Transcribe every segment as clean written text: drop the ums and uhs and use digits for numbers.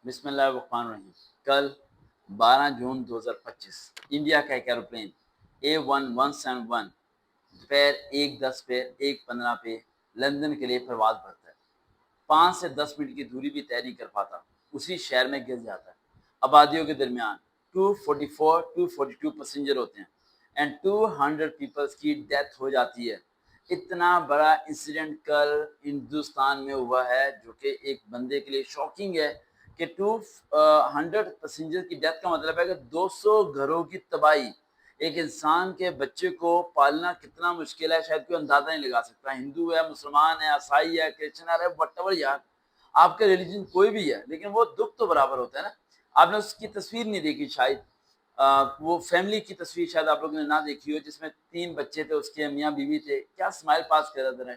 بسم اللہ الرحمن الرحیم۔ کل 12 جون 2025 انڈیا کا ایک ایروپلین A1171 دوپہر 1:10 پہ 1:15 پہ لندن کے لیے پرواز بھرتا ہے۔ 5 سے 10 منٹ کی دوری بھی طے نہیں کر پاتا، اسی شہر میں گر جاتا ہے۔ آبادیوں کے درمیان 242 پیسنجر ہوتے ہیں اینڈ 200 پیپلز کی ڈیتھ ہو جاتی ہے۔ اتنا بڑا انسیڈنٹ کل ہندوستان میں ہوا ہے جو کہ ایک بندے کے لیے شاکنگ ہے کہ 200 پیسنجر کی ڈیتھ کا مطلب ہے کہ 200 گھروں کی تباہی۔ ایک انسان کے بچے کو پالنا کتنا مشکل ہے شاید کوئی اندازہ نہیں لگا سکتا۔ ہندو ہے، مسلمان ہے، عیسائی ہے، کرسچن ہے، وٹ ایور یار، آپ کا ریلیجن کوئی بھی ہے، لیکن وہ دکھ تو برابر ہوتا ہے نا۔ آپ نے اس کی تصویر نہیں دیکھی شاید، وہ فیملی کی تصویر شاید آپ لوگوں نے نہ دیکھی ہو جس میں 3 بچے تھے، اس کے میاں بیوی تھے، کیا اسمائل پاس کر رہے تھے۔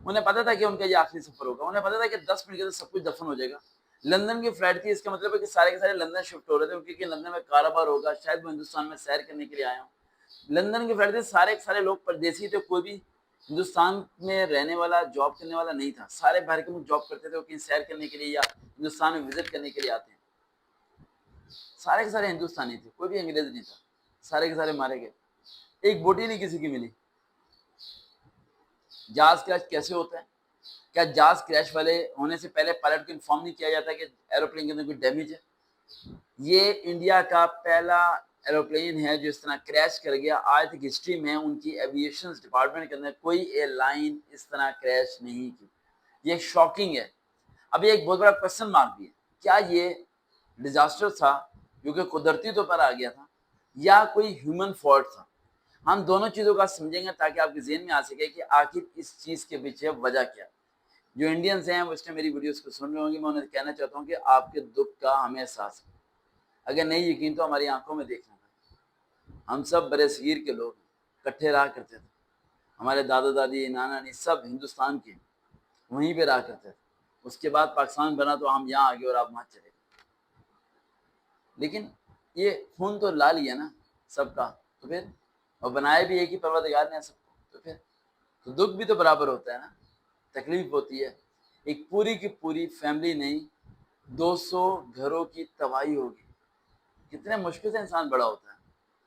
انہیں پتا تھا کہ ان کا یہ آخری سفر ہوگا، انہیں پتا تھا کہ 10 منٹ کے اندر سب کچھ دفن ہو جائے گا۔ لندن کی فلائٹ تھی، اس کا مطلب ہے کہ سارے کے سارے لندن شفٹ ہو رہے تھے کیونکہ لندن میں کاروبار ہوگا، شاید وہ ہندوستان میں سیر کرنے کے لیے آئے ہوں۔ لندن کی فلائٹ تھی، سارے کے سارے لوگ پردیسی تھے، کوئی بھی ہندوستان میں رہنے والا جاب کرنے والا نہیں تھا۔ سارے باہر کے ملک جاب کرتے تھے، وہ کہیں سیر کرنے کے لیے یا ہندوستان میں وزٹ کرنے کے لیے آتے ہیں۔ سارے کے سارے ہندوستانی تھے، کوئی بھی انگریز نہیں تھا، سارے کے سارے مارے گئے، ایک بوٹی نہیں کسی کی ملی۔ جہاز کریش کیسے ہوتا ہے؟ کیا جہاز کریش والے ہونے سے پہلے پائلٹ کو انفارم نہیں کیا جاتا کہ ایروپلین کے اندر کوئی ڈیمیج ہے؟ یہ انڈیا کا پہلا ایروپلین ہے جو اس طرح کریش کر گیا۔ آج تک ہسٹری میں ان کی ایویشن ڈپارٹمنٹ کے اندر کوئی ایئر لائن اس طرح کریش نہیں کی۔ یہ شاکنگ ہے۔ اب یہ ایک بہت بڑا کوشچن مارک بھی ہے، کیا یہ ڈیزاسٹر تھا جو کہ قدرتی طور پر آ گیا تھا یا کوئی ہیومن فالٹ تھا؟ ہم دونوں چیزوں کا سمجھیں گے تاکہ آپ کے ذہن میں آ سکے کہ آخر اس چیز کے پیچھے وجہ کیا۔ جو انڈینز ہیں وہ اس نے میری ویڈیوز کو سن رہے ہوں گے، میں انہیں کہنا چاہتا ہوں کہ آپ کے دکھ کا ہمیں احساس ہے۔ اگر نہیں یقین تو ہماری آنکھوں میں دیکھنا ہے، ہم سب برے صغیر کے لوگ اکٹھے رہا کرتے تھے، ہمارے دادا دادی نانا نانی سب ہندوستان کے وہیں پہ رہا کرتے تھے۔ اس کے بعد پاکستان بنا تو ہم یہاں آ گئے اور آپ وہاں چلے گئے، لیکن یہ خون تو لال ہی ہے نا سب کا، تو پھر اور بنایا بھی ایک ہی پروردگار نے سب کو، تو پھر تو دکھ بھی تو برابر ہوتا ہے نا، تکلیف ہوتی ہے۔ ایک پوری کی پوری فیملی نہیں، 200 گھروں کی تباہی ہوگی۔ کتنے مشکل سے انسان بڑا ہوتا ہے،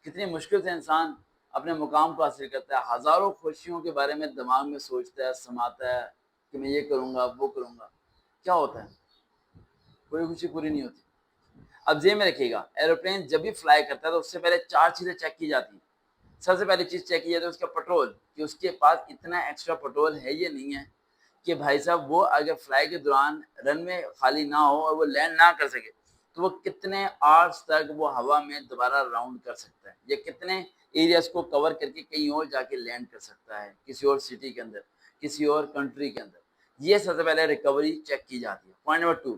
کتنی مشکل سے انسان اپنے مقام کو حاصل کرتا ہے، ہزاروں خوشیوں کے بارے میں دماغ میں سوچتا ہے، سماتا ہے کہ میں یہ کروں گا وہ کروں گا، کیا ہوتا ہے؟ کوئی خوشی پوری نہیں ہوتی۔ اب ذہن میں رکھیے گا، ایروپلین جب بھی فلائی کرتا ہے تو اس سے پہلے 4 چیزیں چیک کی جاتی ہیں۔ سب سے پہلی چیز چیک کی جاتی ہے اس کا پٹرول، کہ اس کے پاس اتنا ایکسٹرا پٹرول ہے یا نہیں ہے کہ بھائی صاحب وہ اگر فلائی کے دوران رن وے خالی نہ ہو اور وہ لینڈ نہ کر سکے تو وہ کتنے آورس تک وہ ہوا میں دوبارہ راؤنڈ کر سکتا ہے، یا کتنے ایریاز کو کور کر کے کہیں اور جا کے لینڈ کر سکتا ہے، کسی اور سٹی کے اندر، کسی اور کنٹری کے اندر۔ یہ سب سے پہلے ریکوری چیک کی جاتی ہے۔ پوائنٹ نمبر 2،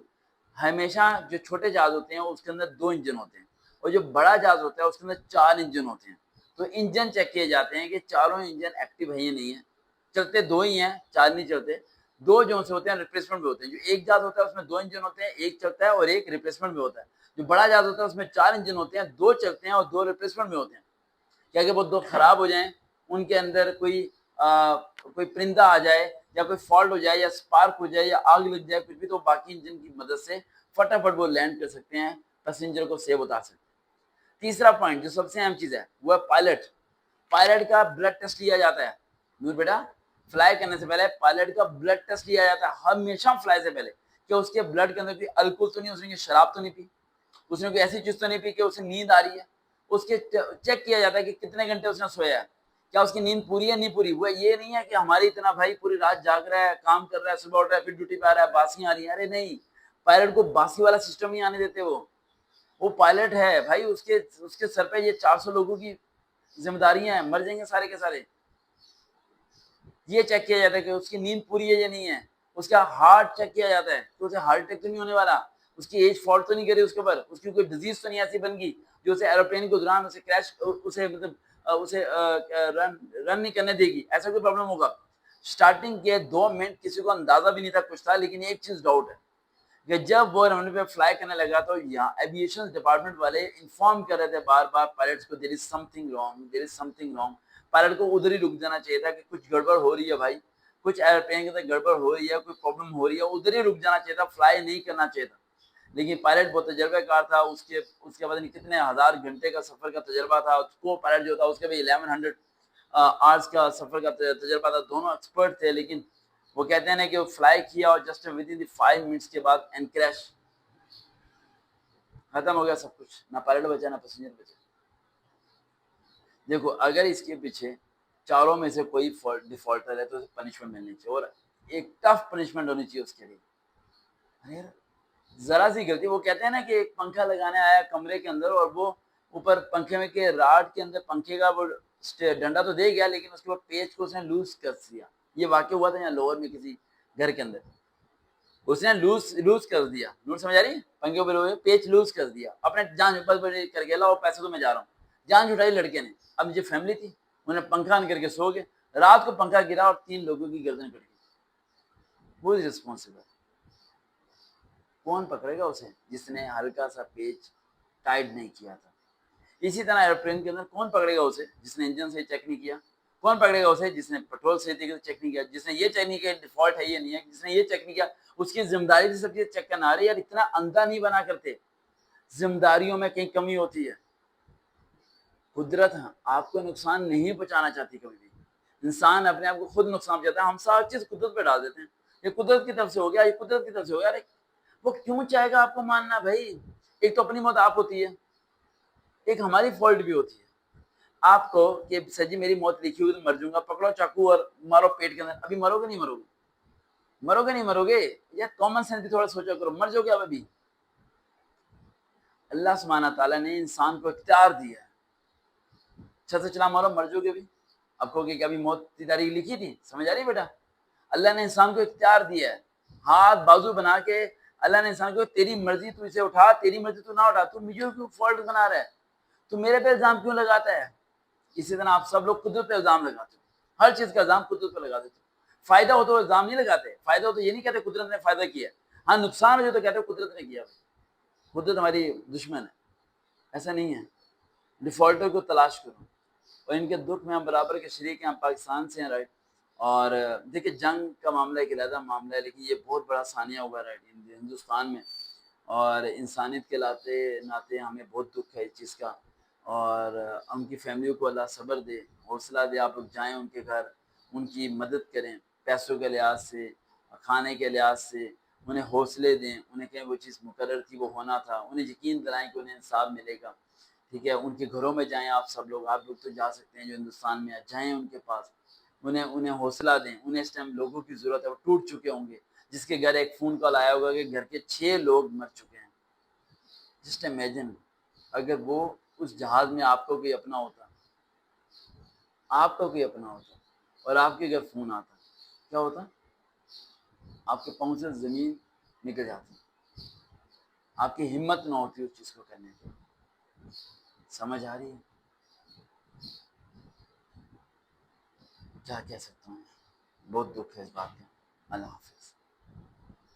ہمیشہ جو چھوٹے جہاز ہوتے ہیں اس کے اندر 2 انجن ہوتے ہیں، اور جو بڑا جہاز ہوتا ہے اس کے اندر 4 انجن ہوتے ہیں۔ تو انجن چیک کیے جاتے ہیں کہ چاروں انجن ایکٹیو ہیں یا نہیں ہیں، چلتے 2 ہی ہیں، 4 نہیں چلتے۔ 2 جو سے ہوتے ہیں ریپلیسمنٹ بھی ہوتے ہیں، جو ایک جہاز ہوتا ہے اس میں 2 انجن ہوتے ہیں، ایک چلتا ہے اور ایک ریپلیسمنٹ بھی ہوتا ہے۔ جو بڑا جہاز ہوتا ہے اس میں 4 انجن ہوتے ہیں، 2 چلتے ہیں اور 2 ریپلیسمنٹ بھی ہوتے ہیں، کیا کہ وہ 2 خراب ہو جائیں، ان کے اندر کوئی پرندہ آ جائے یا کوئی فالٹ ہو جائے یا سپارک ہو جائے یا آگ لگ جائے کچھ بھی، تو باقی انجن کی مدد سے فٹافٹ وہ لینڈ کر سکتے ہیں، پیسنجر کو سیو اتار سکتے ہیں۔ تیسرا پوائنٹ جو سب سے اہم چیز ہے وہ ہے پائلٹ۔ پائلٹ کا بلڈ ٹیسٹ لیا جاتا ہے۔ نور بیٹا، فلائی کرنے سے پہلے پائلٹ کا بلڈ ٹیسٹ لیا جاتا ہے ہمیشہ فلائی سے پہلے، کہ اس کے بلڈ کے اندر کوئی الکوہول تو نہیں، اس نے شراب تو نہیں پی، اس نے کوئی ایسی چیز تو نہیں پی کہ اسے نیند آ رہی ہے۔ اس کے چیک کیا جاتا ہے کہ کتنے گھنٹے اس نے سویا ہے، کیا اس کی نیند پوری ہے نہیں پوری۔ وہ یہ نہیں ہے کہ ہماری اتنا بھائی پوری رات جاگ رہا ہے، کام کر رہا ہے، صبح اٹھ رہا ہے پھر ڈیوٹی پہ آ رہا ہے، باسیاں آ رہی ہیں، ارے نہیں، پائلٹ کو باسی والا سسٹم نہیں آنے دیتے۔ وہ پائلٹ ہے بھائی، اس کے سر پہ یہ 400 لوگوں کی ذمہ داریاں ہیں، مر جائیں گے سارے کے سارے۔ یہ چیک کیا جاتا ہے کہ اس کی نیند پوری ہے یا نہیں ہے، اس کا ہارٹ چیک کیا جاتا ہے کہ اسے ہارٹ اٹیک تو نہیں ہونے والا، اس کی ایج فالٹ تو نہیں کر رہی اس کے اوپر، اس کی کوئی ڈیزیز تو نہیں ایسی بن گئی جو اسے ایروپلین کے دوران اسے کریش اسے رن نہیں کرنے دے گی، ایسا کوئی پرابلم ہوگا۔ سٹارٹنگ کے 2 منٹ کسی کو اندازہ بھی نہیں تھا کچھ تھا، لیکن ایک چیز ڈاؤٹ ہے کہ جب وہ رن پہ فلائی کرنے لگا تو یہاں ایویشن ڈپارٹمنٹ والے انفارم کر رہے تھے بار بار پائلٹس کو، دیر از سم تھنگ رانگ، دیر از سم تھنگ رانگ۔ پائلٹ کو ادھر ہی رک جانا چاہیے تھا کہ کچھ گڑبڑ ہو رہی ہے بھائی، کچھ ایئرپلین کے اندر گڑبڑ ہو رہی ہے، کوئی پرابلم ہو رہی ہے، ادھر ہی رک جانا چاہیے تھا، فلائی نہیں کرنا چاہیے تھا۔ لیکن پائلٹ بہت تجربہ کار تھا، اس کے بعد کتنے ہزار گھنٹے کا سفر کا تجربہ تھا، کو پائلٹ جو تھا اس کے بھی 1100 آورس کا سفر کا تجربہ تھا، دونوں ایکسپرٹ تھے، لیکن وہ کہتے ہیں نا کہ وہ فلائی کیا اور just with in the 5 minutes کے بعد اینڈ کریش، ختم ہو گیا سب کچھ، نہ پائلٹ بچا نہ پیسنجر بچا۔ دیکھو اگر اس کے پیچھے چاروں میں سے کوئی ڈیفالٹر ہے تو اسے پنشمنٹ ملنی چاہیے، اور ایک ٹف پنشمنٹ ہونی چاہیے اس کے لیے۔ ذرا سی غلطی، وہ کہتے ہیں نا کہ ایک پنکھا لگانے آیا کمرے کے اندر اور وہ اوپر پنکھے میں کے راڈ کے اندر پنکھے کا وہ ڈنڈا تو دے گیا لیکن اس کے بعد پیچ کو اس نے لوز کر دیا۔ یہ واقع ہوا تھا یہاں لوور میں کسی گھر کے اندر، اس نے لوز کر دیا، نور سمجھ آ رہی ہے، پنکھے پہ پیچ لوز کر دیا، اپنے جان بس کر کے لاؤ پیسے تو میں جا رہا ہوں، جان چھٹائی لڑکے نے۔ اب مجھے فیملی تھی، انہیں پنکھا آن کر کے سو گئے، رات کو پنکھا گرا اور 3 لوگوں کی گردن کٹ گئی۔ وہ رسپانسبل، کون پکڑے گا اسے جس نے ہلکا سا پیچ ٹائٹ نہیں کیا تھا؟ اسی طرح ایئرپلین کے اندر کون پکڑے گا اسے جس نے انجن سے چیک نہیں کیا؟ کون پکڑے گا اسے جس نے پیٹرول سے چیک نہیں کیا، جس نے یہ چیک نہیں کیا ڈیفالٹ ہے یہ نہیں ہے، جس نے یہ چیک نہیں کیا اس کی ذمہ داری سے سب چیز چیک کرنا۔ رہی یار اتنا اندھا نہیں بنا کرتے، ذمہ داریوں میں کہیں کمی ہوتی ہے۔ قدرت آپ کو نقصان نہیں پہنچانا چاہتی، کبھی بھی انسان اپنے آپ کو خود نقصان پہنچاتا ہے، ہم سب چیز قدرت پہ ڈال دیتے ہیں، یہ قدرت کی طرف سے ہو گیا، یہ قدرت کی طرف سے ہو گیا۔ وہ کیوں چاہے گا آپ کو ماننا بھائی؟ ایک تو اپنی موت آپ ہوتی ہے، ایک ہماری فالٹ بھی ہوتی ہے۔ آپ کو کہ سر جی میری موت لکھی ہوئی تو مر جاؤں گا، پکڑو چاقو اور مارو پیٹ کے اندر، ابھی مرو گے نہیں مرو گے؟ مرو گے نہیں مرو گے؟ یا کامن سینس بھی تھوڑا سوچا کرو، مر جاؤ گے آپ ابھی؟ اللہ سبحانہ تعالیٰ نے انسان کو اختیار دیا ہے، چھت سے چلا مارو مر جاؤ گے بھی؟ آپ کو کہ ابھی موت کی تاریخ لکھی تھی؟ سمجھ آ رہی ہے بیٹا؟ اللہ نے انسان کو اختیار دیا ہے، ہاتھ بازو بنا کے اللہ نے انسان کو تیری مرضی تو اسے اٹھا، تیری مرضی تو نہ اٹھا، تو مجھے کیوں فالٹ بنا رہا ہے، تو میرے پہ الزام کیوں لگاتا ہے؟ اسی طرح آپ سب لوگ قدرت پہ الزام لگاتے ہو، ہر چیز کا الزام قدرت پہ لگا دیتے ہو۔ فائدہ ہو تو الزام نہیں لگاتے، فائدہ ہو تو یہ نہیں کہتے قدرت نے فائدہ کیا، ہاں نقصان ہو جو تو کہتے ہو قدرت نے کیا، قدرت ہماری دشمن ہے، ایسا نہیں ہے۔ ڈیفالٹر کو تلاش کرو اور ان کے دکھ میں ہم برابر کے شریک ہیں، ہم پاکستان سے ہیں، رائٹ؟ اور دیکھیں جنگ کا معاملہ ایک علیحدہ معاملہ ہے، لیکن یہ بہت بڑا ثانیہ ہوا رائٹ ہندوستان میں، اور انسانیت کے ناطے ہمیں بہت دکھ ہے اس چیز کا، اور ان کی فیملیوں کو اللہ صبر دے، حوصلہ دے، آپ لوگ جائیں ان کے گھر، ان کی مدد کریں، پیسوں کے لحاظ سے، کھانے کے لحاظ سے، انہیں حوصلے دیں، انہیں کہیں وہ چیز مقرر تھی وہ ہونا تھا، انہیں یقین دلائیں کہ انہیں انصاف ملے گا، ٹھیک ہے؟ ان کے گھروں میں جائیں، آپ سب لوگ، آپ لوگ تو جا سکتے ہیں جو ہندوستان میں جائیں ان کے پاس، انہیں حوصلہ دیں، انہیں اس ٹائم لوگوں کی ضرورت ہے، وہ ٹوٹ چکے ہوں گے، جس کے گھر ایک فون کال آیا ہوگا کہ گھر کے 6 لوگ مر چکے ہیں، جسٹ امیجن اگر وہ اس جہاز میں آپ کو کوئی اپنا ہوتا، آپ کا کوئی اپنا ہوتا اور آپ کے گھر فون آتا، کیا ہوتا؟ آپ کے پاؤں سے زمین نکل جاتی، آپ کی ہمت نہ ہوتی اس چیز کو کرنے کی۔ سمجھ آ رہی ہے؟ کیا کہہ سکتا ہوں، بہت دکھ ہے اس بات کا۔ اللہ حافظ۔